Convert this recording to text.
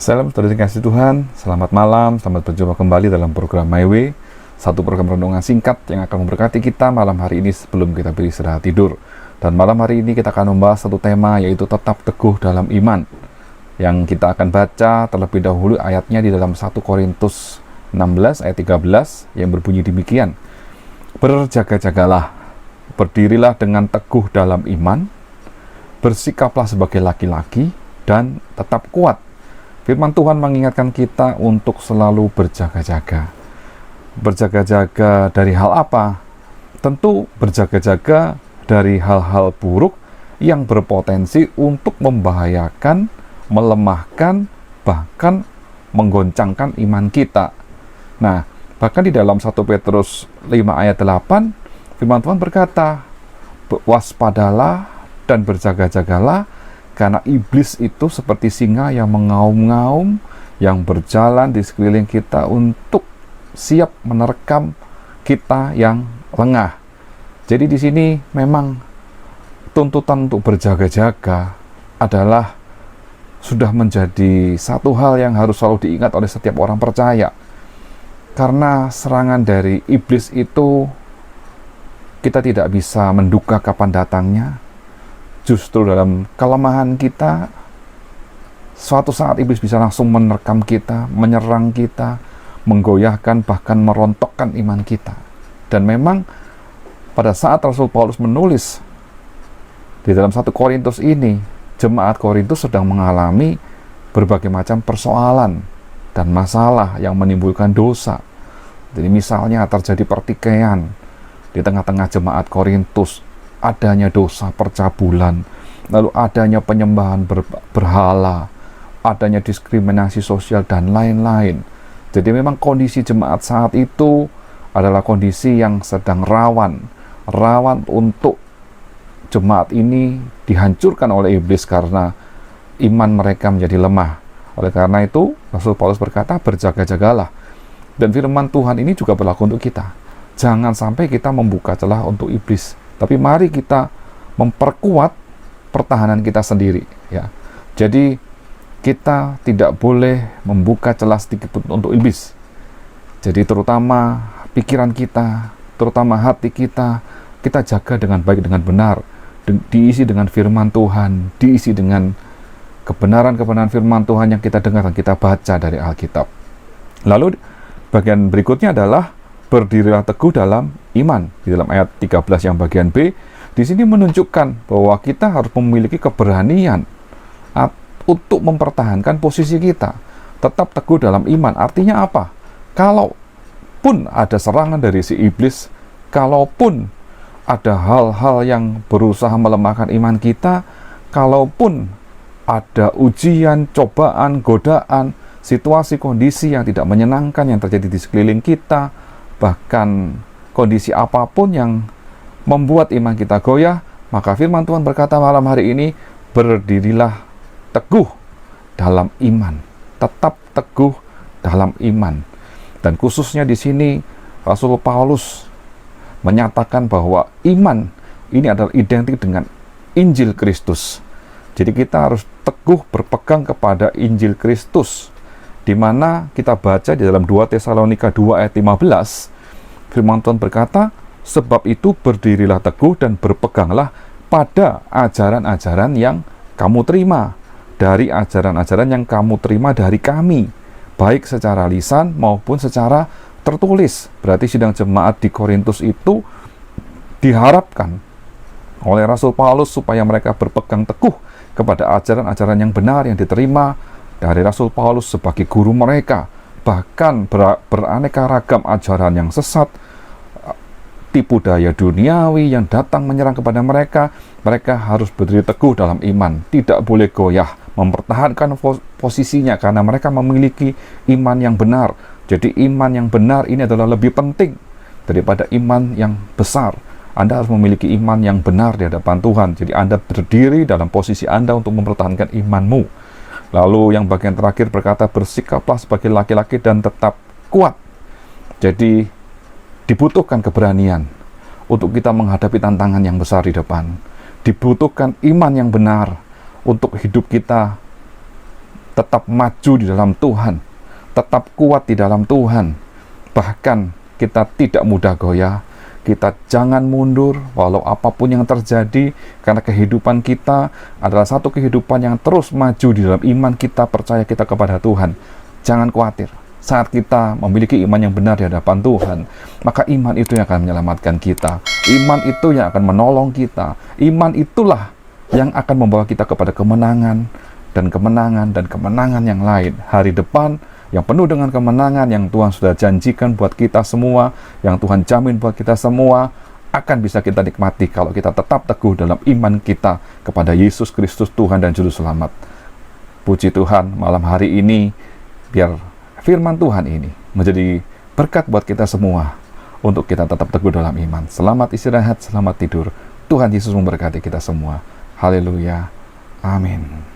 Salam saudara kasih Tuhan, selamat malam, selamat berjumpa kembali dalam program My Way, satu program renungan singkat yang akan memberkati kita malam hari ini sebelum kita beristirahat tidur. Dan malam hari ini kita akan membahas satu tema, yaitu tetap teguh dalam iman. Yang kita akan baca terlebih dahulu ayatnya di dalam 1 Korintus 16 ayat 13 yang berbunyi demikian. Berjaga-jagalah, berdirilah dengan teguh dalam iman, bersikaplah sebagai laki-laki, dan tetap kuat. Firman Tuhan mengingatkan kita untuk selalu berjaga-jaga. Berjaga-jaga dari hal apa? Tentu berjaga-jaga dari hal-hal buruk yang berpotensi untuk membahayakan, melemahkan, bahkan menggoncangkan iman kita. Nah, bahkan di dalam 1 Petrus 5 ayat 8, firman Tuhan berkata, waspadalah dan berjaga-jagalah, karena iblis itu seperti singa yang mengaum-ngaum, yang berjalan di sekeliling kita untuk siap menerkam kita yang lengah. Jadi di sini memang tuntutan untuk berjaga-jaga adalah sudah menjadi satu hal yang harus selalu diingat oleh setiap orang percaya. Karena serangan dari iblis itu kita tidak bisa menduga kapan datangnya. Justru dalam kelemahan kita, suatu saat iblis bisa langsung menerkam kita, menyerang kita, menggoyahkan, bahkan merontokkan iman kita. Dan memang pada saat Rasul Paulus menulis di dalam 1 Korintus ini, jemaat Korintus sedang mengalami berbagai macam persoalan dan masalah yang menimbulkan dosa. Jadi misalnya terjadi pertikaian di tengah-tengah jemaat Korintus, adanya dosa percabulan, lalu adanya penyembahan berhala, adanya diskriminasi sosial, dan lain-lain. Jadi memang kondisi jemaat saat itu adalah kondisi yang sedang rawan untuk jemaat ini dihancurkan oleh iblis karena iman mereka menjadi lemah. Oleh karena itu, Rasul Paulus berkata, berjaga-jagalah. Dan firman Tuhan ini juga berlaku untuk kita. Jangan sampai kita membuka celah untuk iblis, tapi mari kita memperkuat pertahanan kita sendiri, ya. Jadi kita tidak boleh membuka celah sedikit pun untuk iblis. Jadi terutama pikiran kita, terutama hati kita jaga dengan baik, dengan benar, diisi dengan firman Tuhan, diisi dengan kebenaran-kebenaran firman Tuhan yang kita dengar dan kita baca dari Alkitab. Lalu bagian berikutnya adalah berdirilah teguh dalam iman. Di dalam ayat 13 yang bagian B, di sini menunjukkan bahwa kita harus memiliki keberanian untuk mempertahankan posisi kita. Tetap teguh dalam iman. Artinya apa? Kalaupun ada serangan dari si iblis, kalaupun ada hal-hal yang berusaha melemahkan iman kita, kalaupun ada ujian, cobaan, godaan, situasi, kondisi yang tidak menyenangkan yang terjadi di sekeliling kita, bahkan kondisi apapun yang membuat iman kita goyah, maka firman Tuhan berkata malam hari ini, berdirilah teguh dalam iman. Tetap teguh dalam iman. Dan khususnya di sini Rasul Paulus menyatakan bahwa iman ini adalah identik dengan Injil Kristus. Jadi kita harus teguh berpegang kepada Injil Kristus, di mana kita baca di dalam 2 Tesalonika 2 ayat 15, firman Tuhan berkata, sebab itu berdirilah teguh dan berpeganglah pada ajaran-ajaran yang kamu terima, dari ajaran-ajaran yang kamu terima dari kami, baik secara lisan maupun secara tertulis. Berarti sidang jemaat di Korintus itu diharapkan oleh Rasul Paulus supaya mereka berpegang teguh kepada ajaran-ajaran yang benar yang diterima dari Rasul Paulus sebagai guru mereka. Bahkan beraneka ragam ajaran yang sesat, tipu daya duniawi yang datang menyerang kepada mereka, mereka harus berdiri teguh dalam iman, tidak boleh goyah, mempertahankan posisinya karena mereka memiliki iman yang benar. Jadi iman yang benar ini adalah lebih penting daripada iman yang besar. Anda harus memiliki iman yang benar di hadapan Tuhan. Jadi Anda berdiri dalam posisi Anda untuk mempertahankan imanmu. Lalu yang bagian terakhir berkata, bersikaplah sebagai laki-laki dan tetap kuat. Jadi dibutuhkan keberanian untuk kita menghadapi tantangan yang besar di depan. Dibutuhkan iman yang benar untuk hidup kita tetap maju di dalam Tuhan, tetap kuat di dalam Tuhan. Bahkan kita tidak mudah goyah, kita jangan mundur walau apapun yang terjadi, karena kehidupan kita adalah satu kehidupan yang terus maju di dalam iman kita, percaya kita kepada Tuhan. Jangan khawatir, saat kita memiliki iman yang benar di hadapan Tuhan, maka iman itu yang akan menyelamatkan kita, iman itu yang akan menolong kita, iman itulah yang akan membawa kita kepada kemenangan dan kemenangan dan kemenangan yang lain. Hari depan yang penuh dengan kemenangan yang Tuhan sudah janjikan buat kita semua, yang Tuhan jamin buat kita semua, akan bisa kita nikmati kalau kita tetap teguh dalam iman kita kepada Yesus Kristus Tuhan dan Juru Selamat. Puji Tuhan, malam hari ini biar firman Tuhan ini menjadi berkat buat kita semua untuk kita tetap teguh dalam iman. Selamat istirahat, selamat tidur. Tuhan Yesus memberkati kita semua. Haleluya. Amin.